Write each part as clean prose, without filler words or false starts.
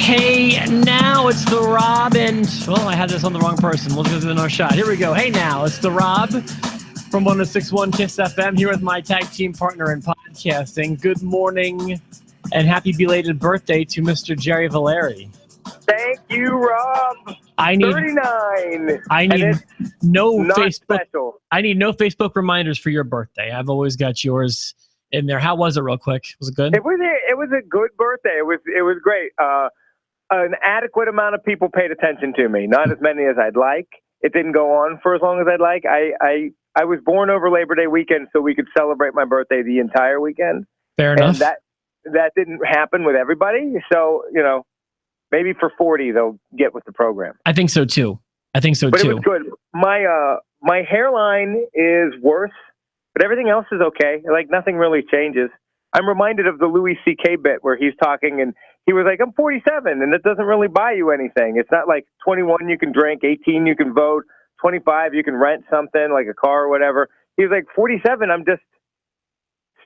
Hey, now it's the Rob and... Well, I had this on the wrong person. We'll just do another shot. Here we go. Hey, now it's the Rob from 106.1 KISS FM here with my tag team partner in podcasting. Good morning and happy belated birthday to Mr. Jerry Valeri. Thank you, Rob. I need 39. I need no Facebook. Special. I need no Facebook reminders for your birthday. I've always got yours in there. How was it, real quick? Was it good? It was a good birthday. It was great. An adequate amount of people paid attention to me. Not as many as I'd like. It didn't go on for as long as I'd like. I was born over Labor Day weekend, so we could celebrate my birthday the entire weekend. Fair enough. And that didn't happen with everybody. So maybe for 40 they'll get with the program. I think so too. But it was good. My hairline is worse, but everything else is okay. Like nothing really changes. I'm reminded of the Louis C.K. bit where he's talking and he was like, I'm 47 and it doesn't really buy you anything. It's not like 21 you can drink, 18 you can vote, 25 you can rent something like a car or whatever. He was like, 47, I'm just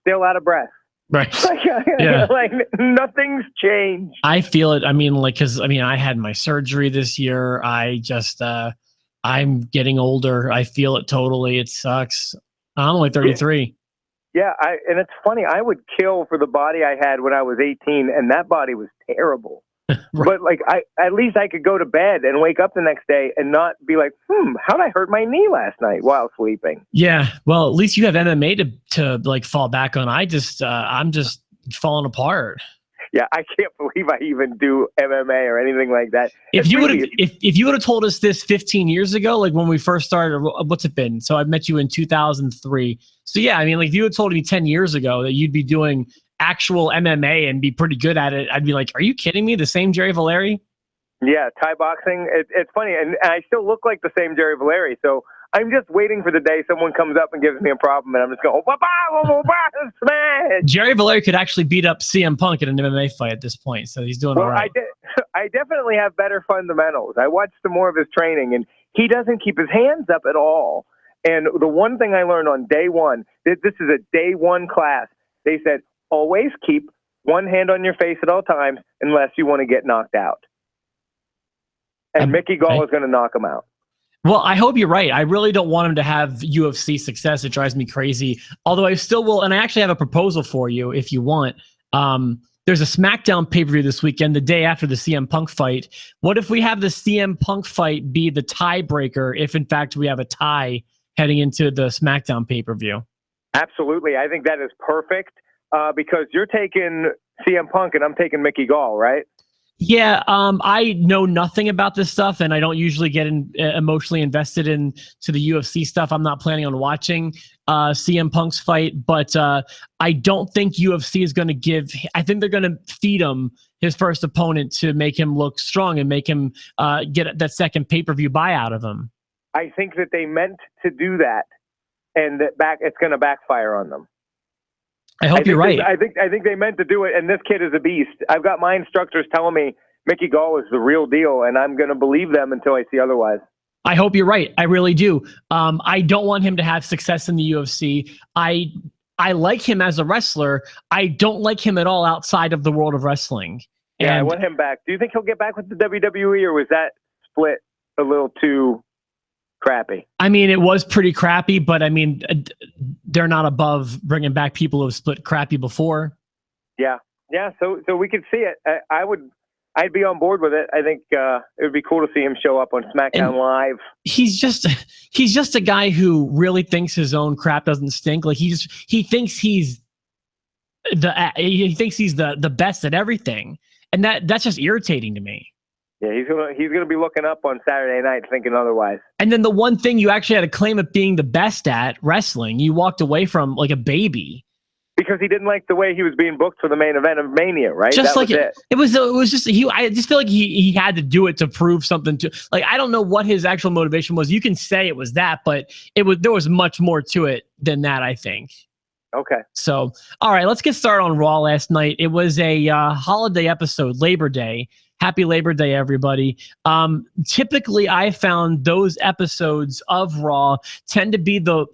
still out of breath. Right. Yeah. Like nothing's changed. I feel it. I mean, I had my surgery this year. I'm getting older. I feel it totally. It sucks. I'm only 33. Yeah. And it's funny. I would kill for the body I had when I was 18 and that body was terrible. Right. But at least I could go to bed and wake up the next day and not be like, how'd I hurt my knee last night while sleeping? Yeah. Well, at least you have MMA to like fall back on. I'm just falling apart. Yeah. I can't believe I even do MMA or anything like that. If you would have told us this 15 years ago, like when we first started, what's it been? So I met you in 2003. So yeah, I mean, like if you had told me 10 years ago that you'd be doing actual MMA and be pretty good at it, I'd be like, are you kidding me? The same Jerry Valeri? Yeah, Thai boxing. It's funny. And I still look like the same Jerry Valeri. So I'm just waiting for the day someone comes up and gives me a problem and I'm just going, smash. Jerry Valeri could actually beat up CM Punk in an MMA fight at this point. So he's doing all right. I definitely have better fundamentals. I watched some more of his training and he doesn't keep his hands up at all. And the one thing I learned on day one, this is a day one class, they said, always keep one hand on your face at all times unless you want to get knocked out. And Mickey Gall is going to knock him out. Well, I hope you're right. I really don't want him to have UFC success. It drives me crazy. Although I still will, and I actually have a proposal for you if you want. There's a SmackDown pay-per-view this weekend, the day after the CM Punk fight. What if we have the CM Punk fight be the tiebreaker if, in fact, we have a tie heading into the SmackDown pay-per-view? Absolutely. I think that is perfect. Because you're taking CM Punk and I'm taking Mickey Gall, right? Yeah, I know nothing about this stuff, and I don't usually get emotionally invested into the UFC stuff. I'm not planning on watching CM Punk's fight, but I don't think UFC is going to give. I think they're going to feed him his first opponent to make him look strong and make him get that second pay-per-view buy out of him. I think that they meant to do that, and it's going to backfire on them. I hope you're right. I think they meant to do it, and this kid is a beast. I've got my instructors telling me Mickey Gall is the real deal, and I'm going to believe them until I see otherwise. I hope you're right. I really do. I don't want him to have success in the UFC. I like him as a wrestler. I don't like him at all outside of the world of wrestling. Yeah, I want him back. Do you think he'll get back with the WWE, or was that split a little too crappy? I mean, it was pretty crappy, but I mean, they're not above bringing back people who have split crappy before. Yeah. So we could see it. I'd be on board with it. I think it would be cool to see him show up on SmackDown Live. He's just a guy who really thinks his own crap doesn't stink. Like he thinks he's the best at everything, and that's just irritating to me. Yeah, he's gonna be looking up on Saturday night thinking otherwise. And then the one thing you actually had a claim of being the best at, wrestling, you walked away from like a baby. Because he didn't like the way he was being booked for the main event of Mania, right? Just that like it was just I just feel like he had to do it to prove something to, like, I don't know what his actual motivation was. You can say it was that, but there was much more to it than that, I think. Okay. So, all right, let's get started on Raw last night. It was a holiday episode, Labor Day. Happy Labor Day, everybody. Typically, I found those episodes of Raw tend to be the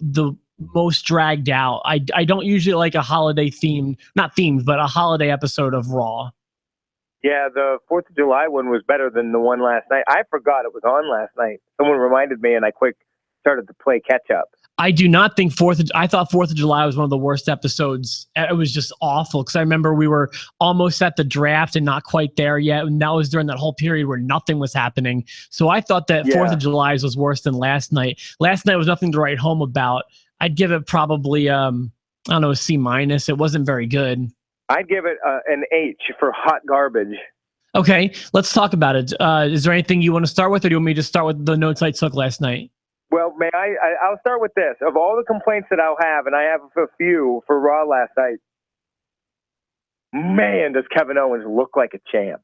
most dragged out. I don't usually like a holiday themed, not themed, but a holiday episode of Raw. Yeah, the 4th of July one was better than the one last night. I forgot it was on last night. Someone reminded me, and I quick started to play catch up. I do not think I thought 4th of July was one of the worst episodes. It was just awful because I remember we were almost at the draft and not quite there yet. And that was during that whole period where nothing was happening. So I thought that 4th of July was worse than last night. Last night was nothing to write home about. I'd give it probably, I don't know, a C-. It wasn't very good. I'd give it an H for hot garbage. Okay, let's talk about it. Is there anything you want to start with, or do you want me to start with the notes I took last night? Well, I'll start with this. Of all the complaints that I'll have, and I have a few for Raw last night, man, does Kevin Owens look like a champ.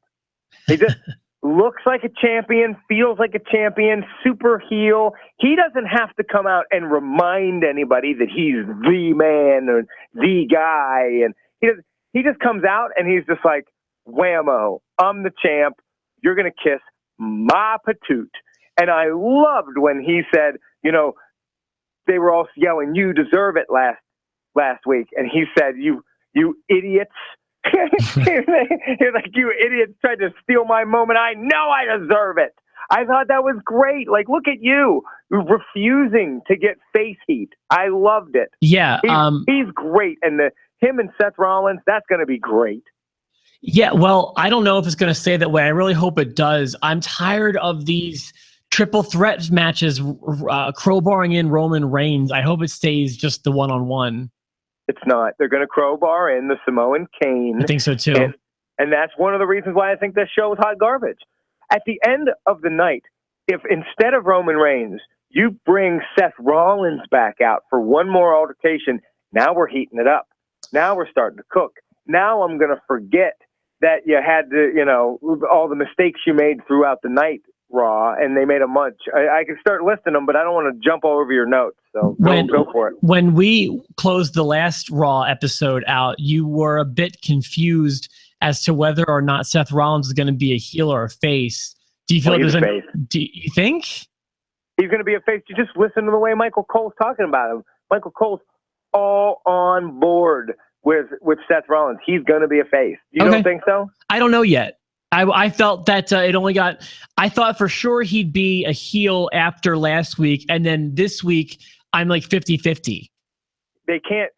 He just looks like a champion, feels like a champion, super heel. He doesn't have to come out and remind anybody that he's the man or the guy. And he just comes out and he's just like, whammo, I'm the champ. You're going to kiss my patoot. And I loved when he said, you know, they were all yelling, "You deserve it" last week. And he said, you idiots. He's like, "You idiots tried to steal my moment. I know I deserve it." I thought that was great. Like, look at you refusing to get face heat. I loved it. Yeah. He's great. And him and Seth Rollins, that's going to be great. Yeah. Well, I don't know if it's going to stay that way. I really hope it does. I'm tired of these triple threat matches, crowbarring in Roman Reigns. I hope it stays just the one-on-one. It's not. They're going to crowbar in the Samoan Kane. I think so too. And that's one of the reasons why I think this show is hot garbage. At the end of the night, if instead of Roman Reigns, you bring Seth Rollins back out for one more altercation, now we're heating it up. Now we're starting to cook. Now I'm going to forget that you had to, you know, all the mistakes you made throughout the night, Raw, and they made a bunch. I can start listing them, but I don't want to jump all over your notes. So go for it. When we closed the last Raw episode out, you were a bit confused as to whether or not Seth Rollins is going to be a heel or a face. Do you feel there's a do you think he's going to be a face? You just listen to the way Michael Cole's talking about him. Michael Cole's all on board with Seth Rollins. He's going to be a face. You don't think so? I don't know yet. I felt that I thought for sure he'd be a heel after last week. And then this week, I'm like 50-50. They can't,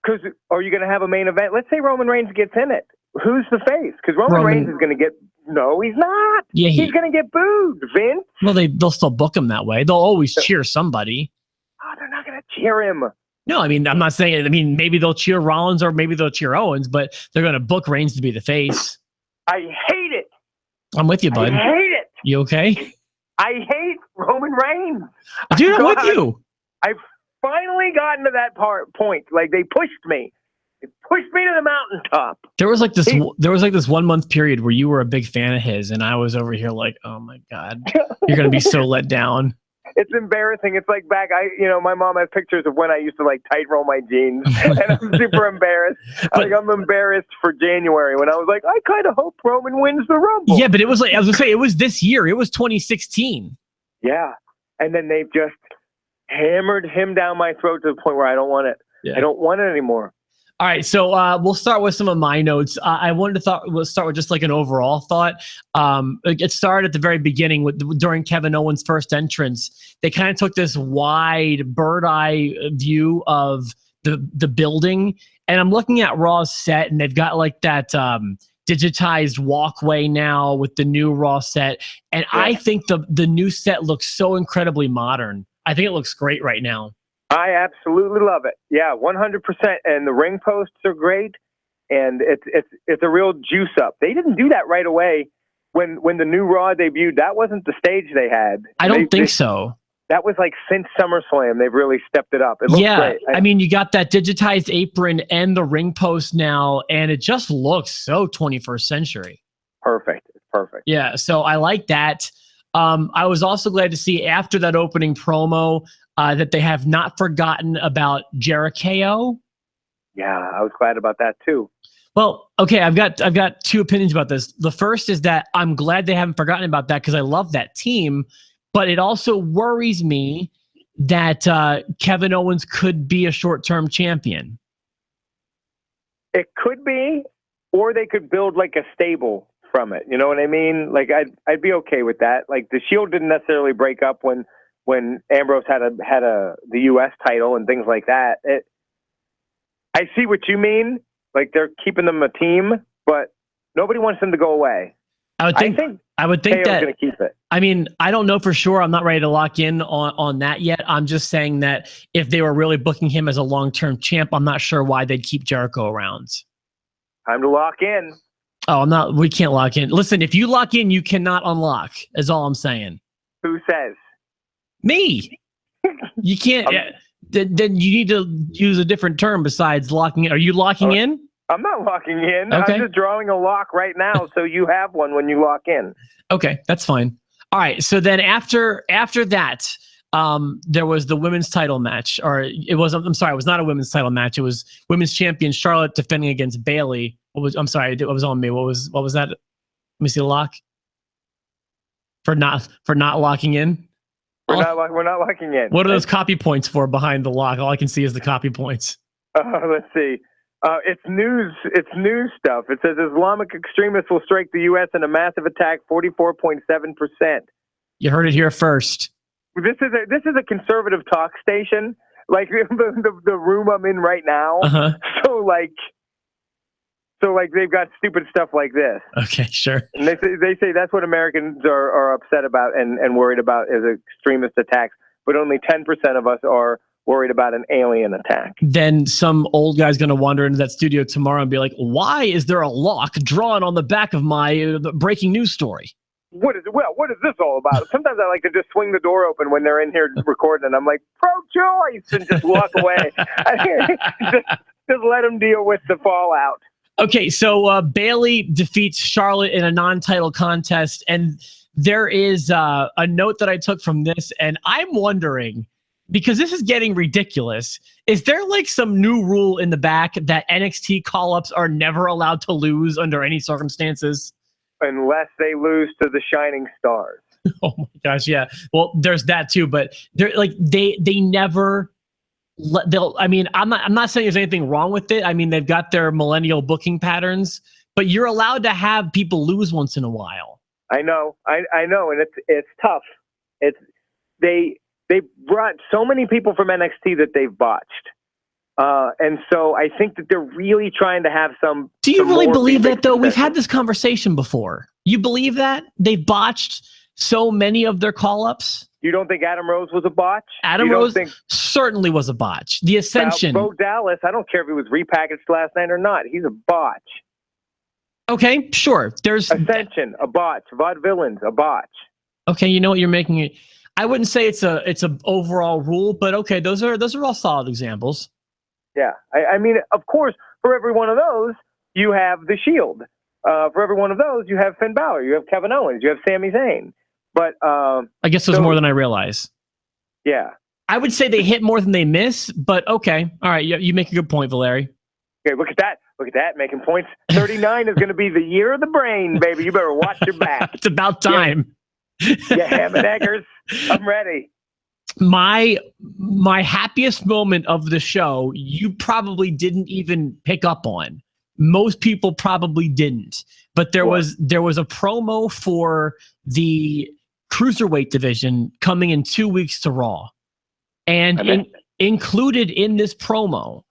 because are you going to have a main event? Let's say Roman Reigns gets in it. Who's the face? Because Roman Reigns is going to get, no, he's not. Yeah, he's going to get booed, Vince. Well, they'll still book him that way. They'll always cheer somebody. Oh, they're not going to cheer him. No, I mean, I'm not saying, I mean, maybe they'll cheer Rollins or maybe they'll cheer Owens, but they're going to book Reigns to be the face. I hate it. I'm with you, bud. I hate it. You okay? I hate Roman Reigns. Dude, I'm with you. I've finally gotten to that point. Like, they pushed me. They pushed me to the mountaintop. There was like this 1 month period where you were a big fan of his, and I was over here like, oh my God, you're gonna be so let down. It's embarrassing. It's like my mom has pictures of when I used to like tight roll my jeans, and I'm super embarrassed. I'm embarrassed for January when I was like, I kind of hope Roman wins the Rumble. Yeah, but it was like, I was gonna say, it was this year. It was 2016. Yeah, and then they've just hammered him down my throat to the point where I don't want it. Yeah. I don't want it anymore. All right, so we'll start with some of my notes. I wanted to we'll start with just like an overall thought. It started at the very beginning during Kevin Owens' first entrance. They kind of took this wide bird eye view of the building, and I'm looking at Raw's set, and they've got like that digitized walkway now with the new Raw set, and yeah. I think the new set looks so incredibly modern. I think it looks great right now. I absolutely love it. Yeah, 100%. And the ring posts are great, and it's a real juice up. They didn't do that right away when the new Raw debuted. That wasn't the stage they had. I don't think so. That was like since SummerSlam, they've really stepped it up. It looks great. I mean, you got that digitized apron and the ring post now, and it just looks so 21st century. Perfect. It's perfect. Yeah, so I like that. I was also glad to see after that opening promo that they have not forgotten about Jericho. Yeah, I was glad about that too. Well, okay, I've got two opinions about this. The first is that I'm glad they haven't forgotten about that because I love that team, but it also worries me that Kevin Owens could be a short-term champion. It could be, or they could build like a stable from it. You know what I mean? Like I'd be okay with that. Like the Shield didn't necessarily break up when Ambrose had the U.S. title and things like that. I see what you mean. Like they're keeping them a team, but nobody wants them to go away. I would think KO's that going to keep it. I mean, I don't know for sure. I'm not ready to lock in on that yet. I'm just saying that if they were really booking him as a long-term champ, I'm not sure why they'd keep Jericho around. Time to lock in. Oh, we can't lock in. Listen, if you lock in, you cannot unlock, is all I'm saying. Who says? Me. You can't. Then you need to use a different term besides locking in. Are you locking in? I'm not locking in. Okay. I'm just drawing a lock right now, so you have one when you lock in. Okay, that's fine. All right. So then after that, there was the women's title match, or it was. I'm sorry, it was not a women's title match. It was women's champion Charlotte defending against Bayley. I'm sorry, it was on me. What was that? Let me see the lock. For not locking in. We're not locking in. What are those copy points for behind the lock? All I can see is the copy points. Let's see. It's news. It's news stuff. It says Islamic extremists will strike the U.S. in a massive attack. 44.7%. You heard it here first. This is a conservative talk station, like the room I'm in right now. Uh-huh. So they've got stupid stuff like this. Okay, sure. And they say that's what Americans are upset about and worried about is extremist attacks, but only 10% of us are worried about an alien attack. Then some old guy's going to wander into that studio tomorrow and be like, why is there a lock drawn on the back of my breaking news story? What is this all about? Sometimes I like to just swing the door open when they're in here recording, and I'm like, pro-choice, and just walk away. just let them deal with the fallout. Okay, so Bayley defeats Charlotte in a non-title contest, and there is a note that I took from this, and I'm wondering, because this is getting ridiculous, is there like some new rule in the back that NXT call-ups are never allowed to lose under any circumstances? Unless they lose to the Shining Stars. Oh my gosh, yeah. Well, there's that too, but they're like they never. I mean, I'm not saying there's anything wrong with it. I mean, they've got their millennial booking patterns, but you're allowed to have people lose once in a while. I know, and it's tough. They brought so many people from NXT that they've botched. And so I think that they're really trying to have some. Do you really believe that, though? We've had this conversation before. You believe that? They've botched so many of their call-ups? You don't think Adam Rose was a botch? Adam Rose certainly was a botch. The Ascension. Bo Dallas, I don't care if he was repackaged last night or not. He's a botch. Okay, sure. There's Ascension, a botch. Vaudevillains, a botch. Okay, you know what you're making it. I wouldn't say it's a overall rule, but okay, those are all solid examples. Yeah, I mean, of course, for every one of those, you have the Shield. For every one of those, you have Finn Balor, you have Kevin Owens, you have Sami Zayn. But I guess there's more than I realize. Yeah, I would say they hit more than they miss, but okay, all right, you make a good point, Valeri. Okay, look at that, making points. 39 is going to be the year of the brain, baby. You better watch your back. It's about time. Yeah, ham and eggers. I'm ready. My happiest moment of the show, you probably didn't even pick up on. Most people probably didn't, but there was a promo for the Cruiserweight division coming in 2 weeks to Raw, and included in this promo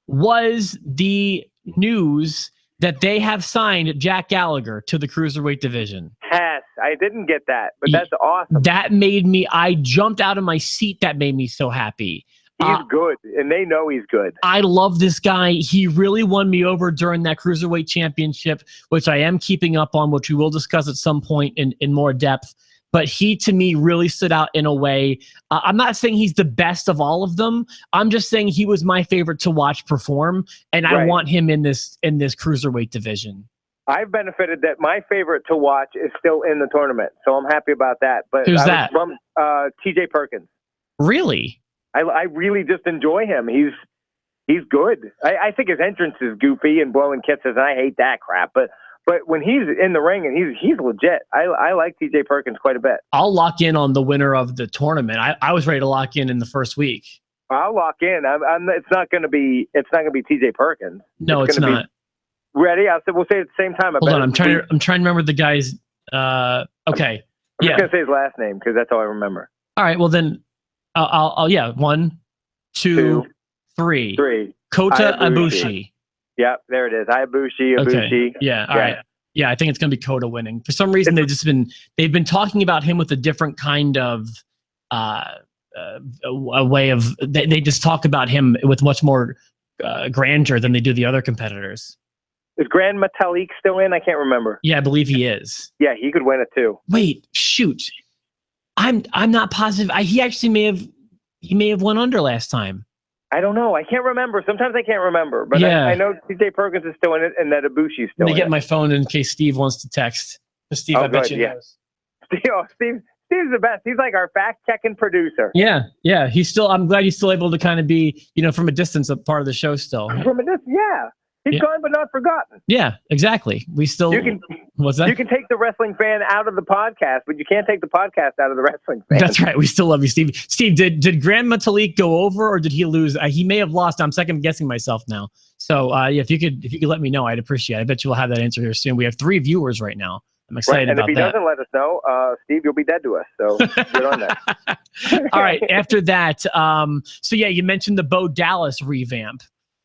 was the news that they have signed Jack Gallagher to the Cruiserweight division. Yes, I didn't get that, but that's awesome. That made me, I jumped out of my seat. That made me so happy. He's good, and they know he's good. I love this guy. He really won me over during that Cruiserweight Championship, which I am keeping up on, which we will discuss at some point in more depth. But he, to me, really stood out in a way. I'm not saying he's the best of all of them. I'm just saying he was my favorite to watch perform, and I want him in this Cruiserweight division. I've benefited that my favorite to watch is still in the tournament, so I'm happy about that. But who's that? From TJ Perkins. Really? I really just enjoy him. He's good. I think his entrance is goofy and blowing kisses, and I hate that crap. But when he's in the ring and he's legit, I like TJ Perkins quite a bit. I'll lock in on the winner of the tournament. I was ready to lock in the first week. I'll lock in. It's not going to be TJ Perkins. No, it's not. Ready? We'll say it at the same time. Hold on, I'm trying to remember the guy's. Okay. I'm just gonna say his last name because that's all I remember. All right. Well then, I'll 1, 2, 3. Kota Ibushi. Yep, there it is. Ibushi. Okay. Yeah. All right. Yeah, I think it's gonna be Kota winning. For some reason, they've been talking about him with a different kind of a way of. They just talk about him with much more grandeur than they do the other competitors. Is Grand Metalik still in? I can't remember. Yeah, I believe he is. Yeah, he could win it too. Wait, shoot. I'm not positive. He actually may have won under last time. I don't know. I can't remember. Sometimes I can't remember. But yeah. I know TJ Perkins is still in it and that Ibushi's still in it. Let me get my phone in case Steve wants to text. Steve, I bet you knows. Steve's the best. He's like our fact-checking producer. Yeah. I'm glad he's still able to kind of be, from a distance, a part of the show still. From a distance, yeah. He's gone but not forgotten. Yeah, exactly. We still. What's that? You can take the wrestling fan out of the podcast, but you can't take the podcast out of the wrestling fan. That's right. We still love you, Steve. Steve, did Grand Metalik go over or did he lose? He may have lost. I'm second guessing myself now. So if you could let me know, I'd appreciate it. I bet you will have that answer here soon. We have 3 viewers right now. I'm excited about that. And if he doesn't let us know, Steve, you'll be dead to us. So good on that. All right. After that, you mentioned the Bo Dallas revamp.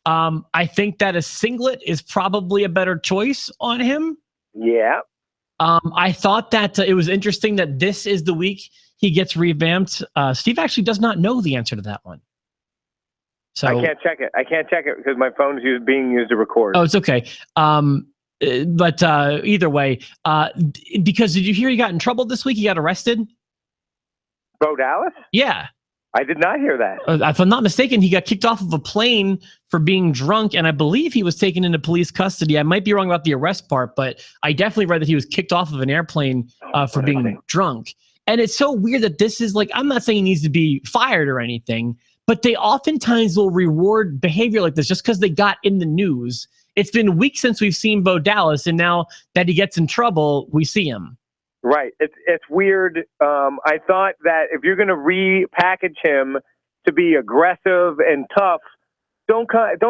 I think that a singlet is probably a better choice on him. Yeah. I thought that it was interesting that this is the week he gets revamped. Steve actually does not know the answer to that one. So I can't check it because my phone's being used to record. Oh, it's okay. But either way, because did you hear he got in trouble this week? He got arrested? Bo Dallas? Yeah. I did not hear that. If I'm not mistaken, he got kicked off of a plane for being drunk, and I believe he was taken into police custody. I might be wrong about the arrest part, but I definitely read that he was kicked off of an airplane for being drunk. And it's so weird that this is like, I'm not saying he needs to be fired or anything, but they oftentimes will reward behavior like this just because they got in the news. It's been weeks since we've seen Bo Dallas, and now that he gets in trouble, we see him. Right. It's weird. I thought that if you're going to repackage him to be aggressive and tough, don't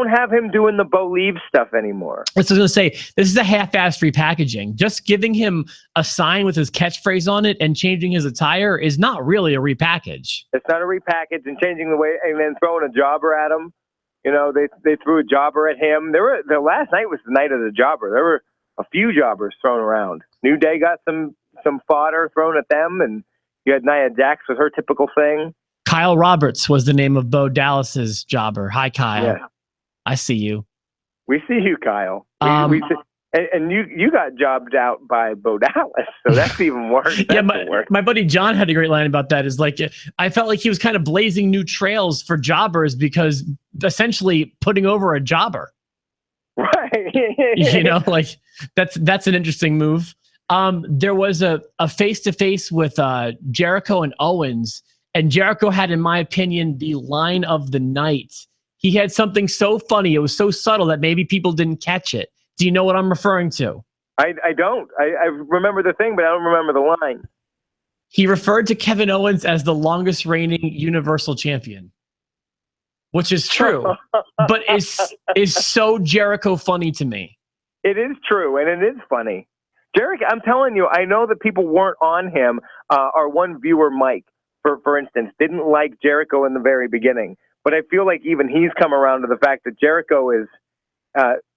have him doing the Bo Leave stuff anymore. I was going to say, this is a half-assed repackaging. Just giving him a sign with his catchphrase on it and changing his attire is not really a repackage. It's not a repackage, and changing the way and then throwing a jobber at him. They threw a jobber at him. The last night was the night of the jobber. There were a few jobbers thrown around. New Day got some fodder thrown at them, and you had Nia Jax with her typical thing. Kyle Roberts was the name of Bo Dallas's jobber. Hi, Kyle. Yeah. I see you. We see you, Kyle. And you got jobbed out by Bo Dallas, so that's even worse. My buddy John had a great line about that. Is like, I felt like he was kind of blazing new trails for jobbers because essentially putting over a jobber. Right. Like that's an interesting move. There was a face-to-face with Jericho and Owens, and Jericho had, in my opinion, the line of the night. He had something so funny. It was so subtle that maybe people didn't catch it. Do you know what I'm referring to? I don't. I remember the thing, but I don't remember the line. He referred to Kevin Owens as the longest reigning Universal Champion, which is true, but is so Jericho funny to me. It is true, and it is funny. Jericho, I'm telling you, I know that people weren't on him. Our one viewer, Mike, for instance, didn't like Jericho in the very beginning. But I feel like even he's come around to the fact that Jericho is,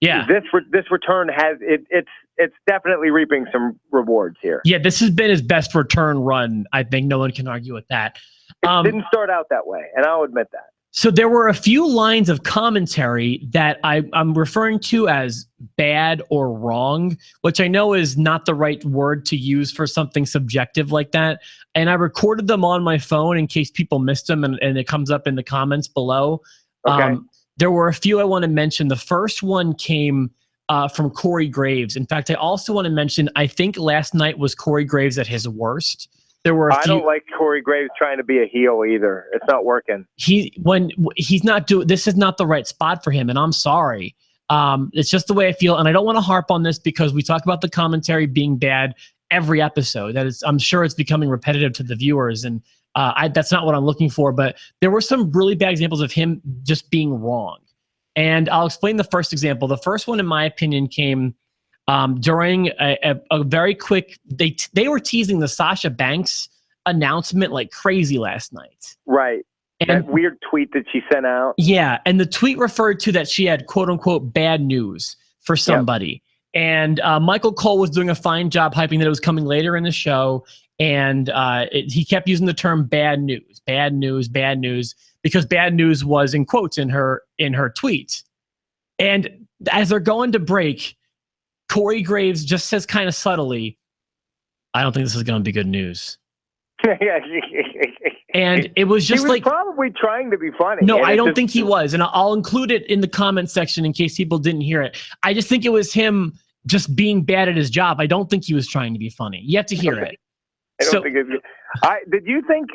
this return has it's definitely reaping some rewards here. Yeah, this has been his best return run. I think no one can argue with that. It didn't start out that way, and I'll admit that. So there were a few lines of commentary that I'm referring to as bad or wrong, which I know is not the right word to use for something subjective like that. And I recorded them on my phone in case people missed them, and it comes up in the comments below. Okay. There were a few I want to mention. The first one came from Corey Graves. In fact, I also want to mention, I think last night was Corey Graves at his worst. There were I don't like Corey Graves trying to be a heel either. It's not working. He's not doing. This is not the right spot for him, and I'm sorry. It's just the way I feel, and I don't want to harp on this because we talk about the commentary being bad every episode. I'm sure it's becoming repetitive to the viewers, and that's not what I'm looking for. But there were some really bad examples of him just being wrong. And I'll explain the first example. The first one, in my opinion, came during a very quick. They were teasing the Sasha Banks announcement like crazy last night. Right. And, that weird tweet that she sent out. Yeah, and the tweet referred to that she had quote unquote bad news for somebody. Yep. And Michael Cole was doing a fine job hyping that it was coming later in the show, and he kept using the term bad news, because bad news was in quotes in her tweet. And as they're going to break, Corey Graves just says kind of subtly, "I don't think this is going to be good news." And it was just like probably trying to be funny. No, I don't think he was, and I'll include it in the comment section in case people didn't hear it. I just think it was him just being bad at his job. I don't think he was trying to be funny. You have to hear it. I don't think it's. Did you think?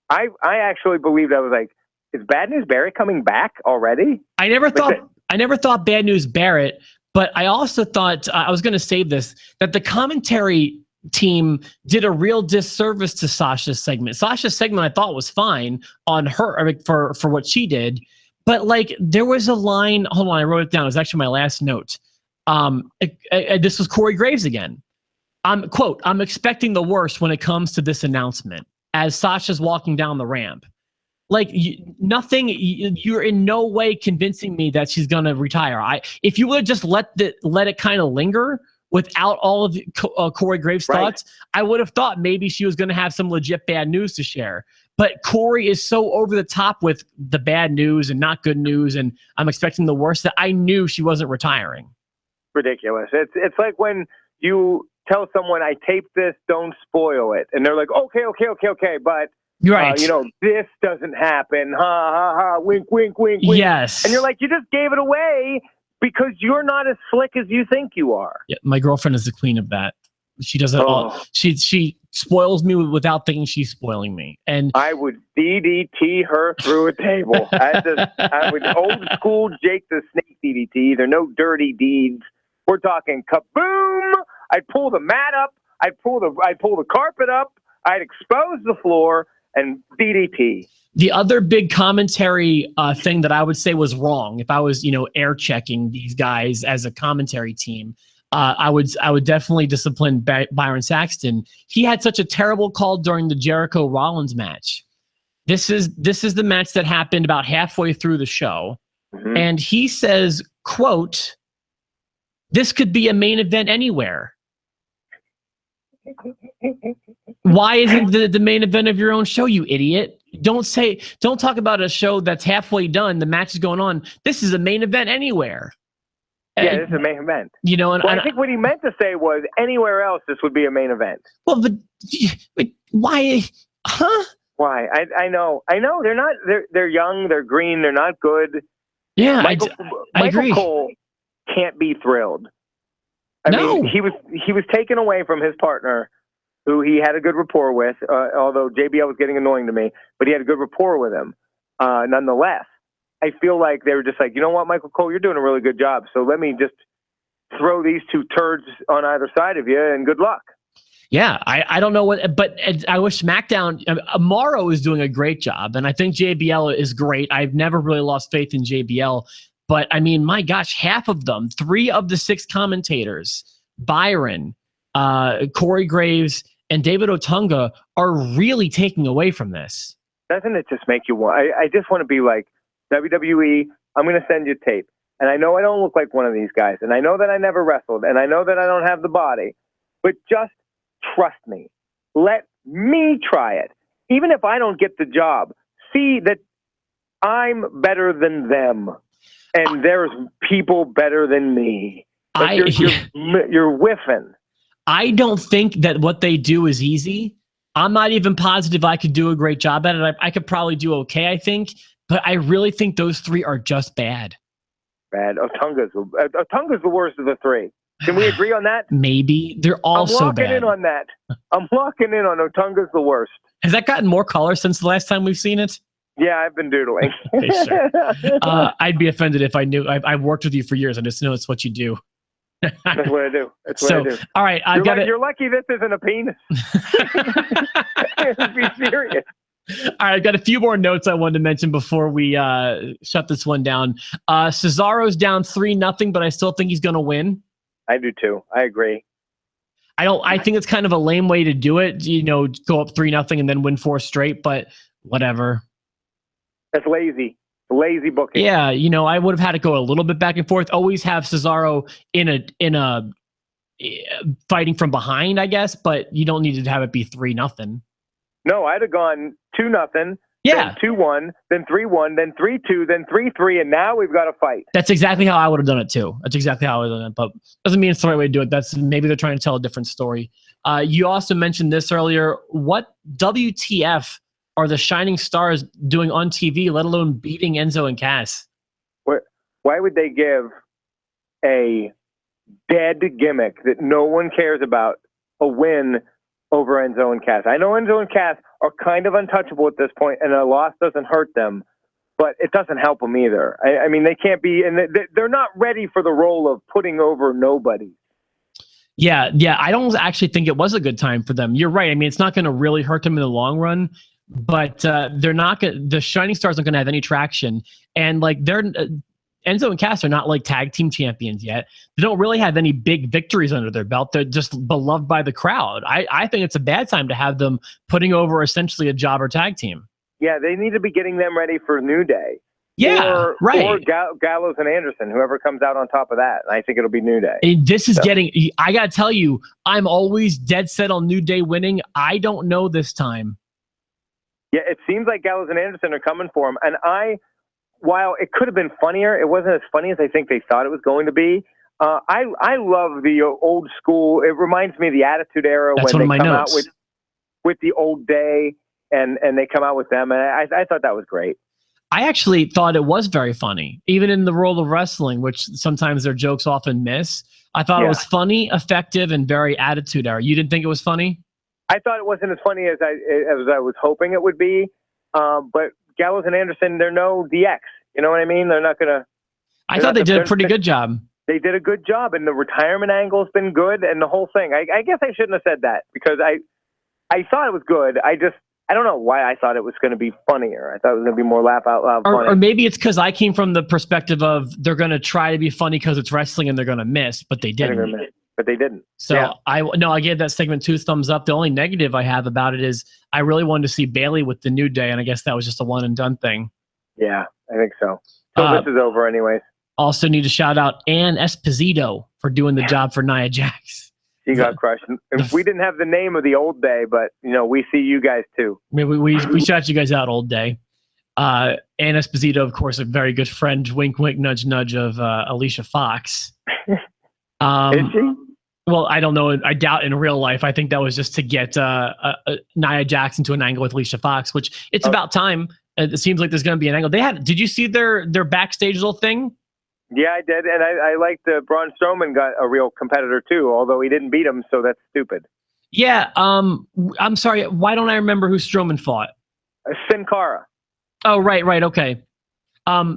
I actually believed. I was like, is Bad News Barrett coming back already? I never thought Bad News Barrett, but I also thought I was going to save this, that the commentary team did a real disservice to Sasha's segment. Sasha's segment I thought was fine on her, I mean, for what she did, but like there was a line. Hold on, I wrote it down. It was actually my last note. This was Corey Graves again. Quote, "I'm expecting the worst when it comes to this announcement," as Sasha's walking down the ramp. Like you're in no way convincing me that she's gonna retire. If you would just let it kind of linger without all of Corey Graves' thoughts, I would have thought maybe she was going to have some legit bad news to share. But Corey is so over the top with the bad news and not good news, and I'm expecting the worst, that I knew she wasn't retiring. Ridiculous. It's like when you tell someone, "I taped this, don't spoil it," and they're like, okay, but right. This doesn't happen. Ha ha ha. Wink, wink, wink, wink. Yes. And you're like, you just gave it away. Because you're not as slick as you think you are. Yeah, my girlfriend is the queen of that. She does it all. She spoils me without thinking she's spoiling me. And I would DDT her through a table. I would old school Jake the Snake DDT. There are no dirty deeds. We're talking kaboom. I'd pull the mat up. I'd pull the carpet up. I'd expose the floor and DDT. The other big commentary thing that I would say was wrong, if I was, air checking these guys as a commentary team, I would definitely discipline Byron Saxton. He had such a terrible call during the Jericho Rollins match. This is the match that happened about halfway through the show, and he says, quote, "This could be a main event anywhere." Why isn't the main event of your own show, you idiot? Don't talk about a show that's halfway done. The match is going on. This is a main event anywhere. Yeah, this is a main event. I think what he meant to say was anywhere else, this would be a main event. Well, but why? Huh? Why? I know. They're not. They're young. They're green. They're not good. Yeah, I agree. Michael Cole can't be thrilled. I mean, he was taken away from his partner, who he had a good rapport with, although JBL was getting annoying to me, but he had a good rapport with him. Nonetheless, I feel like they were just like, you know what, Michael Cole, you're doing a really good job, so let me just throw these two turds on either side of you, and good luck. Yeah, I don't know but I wish SmackDown, Amaro is doing a great job, and I think JBL is great. I've never really lost faith in JBL, but I mean, my gosh, half of them, 3 of the 6 commentators, Byron, Corey Graves, and David Otunga, are really taking away from this. Doesn't it just make you want? I just want to be like, WWE, I'm going to send you tape. And I know I don't look like one of these guys. And I know that I never wrestled. And I know that I don't have the body. But just trust me. Let me try it. Even if I don't get the job, see that I'm better than them. And there's people better than me. You're whiffing. I don't think that what they do is easy. I'm not even positive I could do a great job at it. I could probably do okay, I think. But I really think those 3 are just bad. Bad. Otunga's the worst of the 3. Can we agree on that? Maybe. They're all so bad. I'm locking in on that. I'm locking in on Otunga's the worst. Has that gotten more color since the last time we've seen it? Yeah, I've been doodling. Okay, sure. I'd be offended if I knew. I've worked with you for years. I just know it's what you do. That's what I do. That's what I do. All right, you're lucky this isn't a penis. Be serious. All right, I've got a few more notes I wanted to mention before we shut this one down. Cesaro's down 3-0, but I still think he's going to win. I do too. I agree. I think it's kind of a lame way to do it. Go up 3-0 and then win 4 straight. But whatever. That's lazy. Lazy booking. Yeah, I would have had to go a little bit back and forth. Always have Cesaro in a fighting from behind, I guess. But you don't need to have it be 3-0. No, I'd have gone 2-0. Yeah. Then 2-1, then 3-1, then 3-2, then 3-3, and now we've got to fight. That's exactly how I would have done it too. That's exactly how I would have done it, but doesn't mean it's the right way to do it. Maybe they're trying to tell a different story. You also mentioned this earlier. What WTF are the Shining Stars doing on TV, let alone beating Enzo and Cass? Why would they give a dead gimmick that no one cares about a win over Enzo and Cass? I know Enzo and Cass are kind of untouchable at this point, and a loss doesn't hurt them, but it doesn't help them either. I mean, they can't be, and they're not ready for the role of putting over nobody. Yeah. I don't actually think it was a good time for them. You're right. I mean, it's not going to really hurt them in the long run, but they're not going. The Shining Stars aren't going to have any traction, and Enzo and Cass are not like tag team champions yet. They don't really have any big victories under their belt. They're just beloved by the crowd. I think it's a bad time to have them putting over essentially a jobber tag team. Yeah, they need to be getting them ready for New Day. Yeah, right. Or Gallows and Anderson, whoever comes out on top of that. I think it'll be New Day. And this is I got to tell you, I'm always dead set on New Day winning. I don't know this time. Yeah, it seems like Gallows and Anderson are coming for him. And while it could have been funnier, it wasn't as funny as I think they thought it was going to be. I love the old school. It reminds me of the Attitude Era. That's when one they of my come notes. out with the Old Day, and they come out with them. And I thought that was great. I actually thought it was very funny, even in the world of wrestling, which sometimes their jokes often miss. I thought it was funny, effective, and very Attitude Era. You didn't think it was funny? I thought it wasn't as funny as I was hoping it would be. But Gallows and Anderson, they're no DX. You know what I mean? They're not going to... I thought they did a pretty good job. They did a good job, and the retirement angle's been good, and the whole thing. I guess I shouldn't have said that, because I thought it was good. I don't know why I thought it was going to be funnier. I thought it was going to be more laugh out loud funny. Or maybe it's because I came from the perspective of they're going to try to be funny because it's wrestling and they're going to miss, but they didn't. But they didn't. So yeah. I gave that segment 2 thumbs up. The only negative I have about it is I really wanted to see Bayley with the New Day, and I guess that was just a one and done thing. Yeah, I think so. So this is over anyways. Also need to shout out Ann Esposito for doing the job for Nia Jax. She got crushed. We didn't have the name of the Old Day, but we see you guys too. We shout you guys out, Old Day. Ann Esposito, of course, a very good friend, wink, wink, nudge, nudge of Alicia Fox. Is she? Well, I don't know. I doubt in real life. I think that was just to get Nia Jax into an angle with Alicia Fox, which it's about time. It seems like there's going to be an angle. Did you see their backstage little thing? Yeah, I did, and I liked Braun Strowman got a real competitor too, although he didn't beat him, so that's stupid. Yeah, I'm sorry. Why don't I remember who Strowman fought? Sin Cara. Oh, right, okay.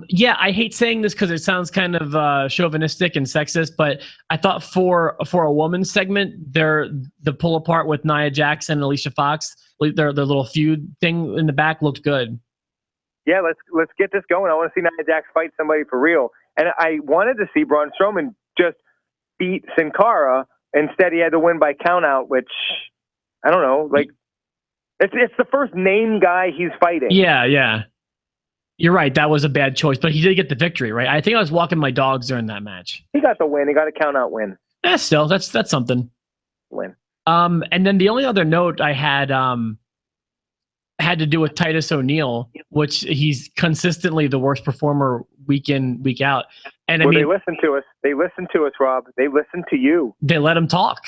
Yeah, I hate saying this because it sounds kind of chauvinistic and sexist, but I thought for a woman's segment, the pull apart with Nia Jax and Alicia Fox, their little feud thing in the back looked good. Yeah, let's get this going. I want to see Nia Jax fight somebody for real. And I wanted to see Braun Strowman just beat Sin Cara. Instead, he had to win by countout, which, I don't know, like, it's the first name guy he's fighting. Yeah. You're right. That was a bad choice, but he did get the victory, right? I think I was walking my dogs during that match. He got the win. He got a countout win. Still, that's something. Win. And then the only other note I had to do with Titus O'Neil, which he's consistently the worst performer week in, week out. And they listen to us. They listen to us, Rob. They listen to you. They let him talk.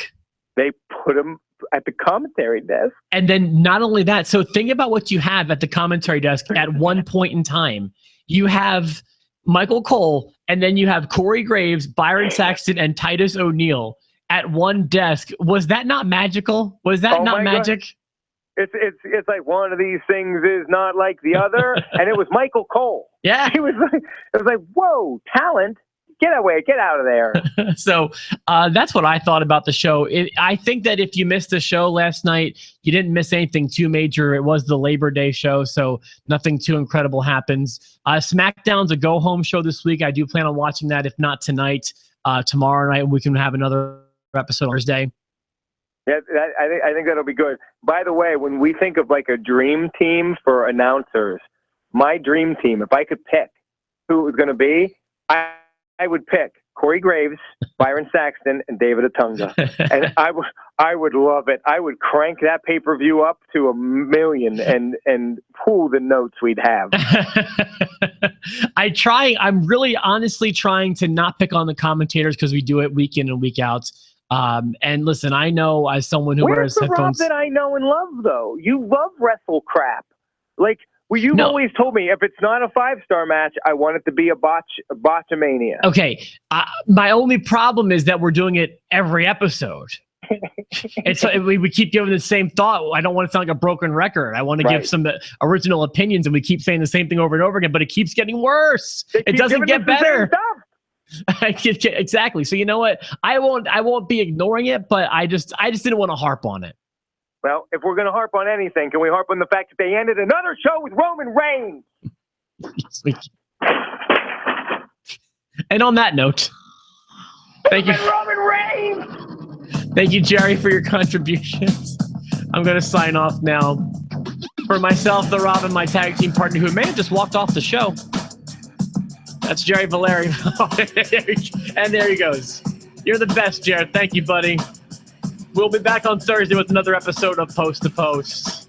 They put him at the commentary desk. And then not only that, so think about what you have at the commentary desk at one point in time. You have Michael Cole, and then you have Corey Graves, Byron Saxton, and Titus O'Neil at one desk. Was that not magical? Was that not magic? God. It's like one of these things is not like the other, and it was Michael Cole. Yeah, it was like whoa, talent. Get away. Get out of there. So that's what I thought about the show. I think that if you missed the show last night, you didn't miss anything too major. It was the Labor Day show, so nothing too incredible happens. SmackDown's a go-home show this week. I do plan on watching that, if not tonight, tomorrow night. We can have another episode on Thursday. Yeah, I think that'll be good. By the way, when we think of like a dream team for announcers, my dream team, if I could pick who it was going to be, I would pick Corey Graves, Byron Saxton, and David Otunga. And I would love it. I would crank that pay-per-view up to 1 million and pull the notes we'd have. I'm really honestly trying to not pick on the commentators because we do it week in and week out. And listen, I know as someone who wears headphones. headphones. Where's the Rob that I know and love, though? You love wrestle crap. Like, well, you've always told me if it's not a 5-star match, I want it to be a botchamania. Okay. My only problem is that we're doing it every episode. We keep giving the same thought. I don't want to sound like a broken record. I want to give some original opinions, and we keep saying the same thing over and over again, but it keeps getting worse. It doesn't get better. Exactly. So you know what? I won't be ignoring it, but I just didn't want to harp on it. Well, if we're going to harp on anything, can we harp on the fact that they ended another show with Roman Reigns? And on that note, thank you, Roman Reigns. Thank you, Jerry, for your contributions. I'm going to sign off now. For myself, the Rob, and my tag team partner, who may have just walked off the show. That's Jerry Valeri. And there he goes. You're the best, Jared. Thank you, buddy. We'll be back on Thursday with another episode of Post to Post.